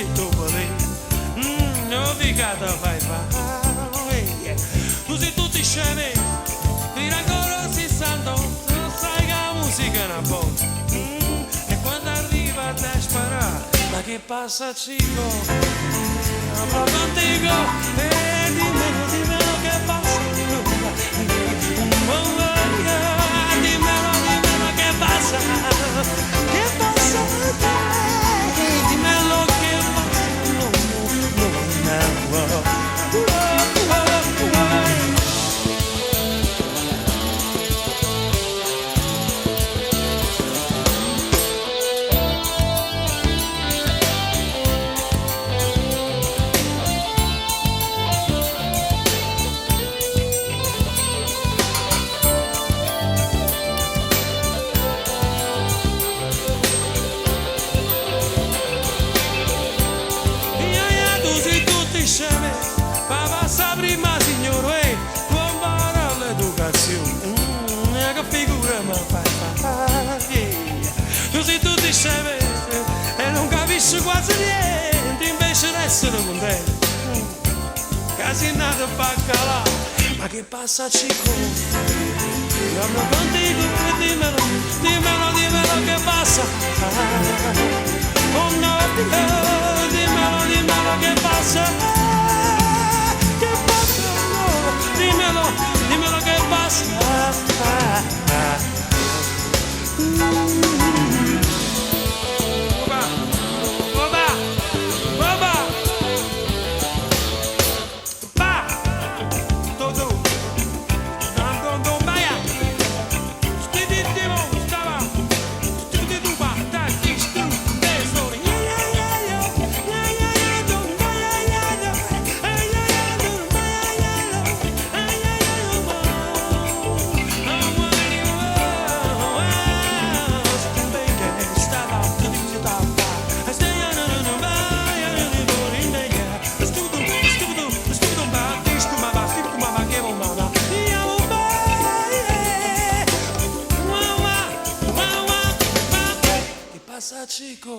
se tu voler. Non ficata fai fare. Tu sei tutti scemi, fino ancora si sanno, tu sai che la musica è una botta. E quando arriva te sparare, ma che passa chico? Parlo contigo, dimmelo che passa. Dimmelo che passa. Che passa? Dimmelo che passa. Papà sa prima signore, tu impara l'educazione. Che figura mi fai? Tu sei tutti scemi e non capisci quasi niente, invece di essere contento. Che sei nato a baccalà, ma che passa chico? Parlo contigo e dimmelo che passa. Oh no, dimmelo che passa. Dimmelo che passa. Chico.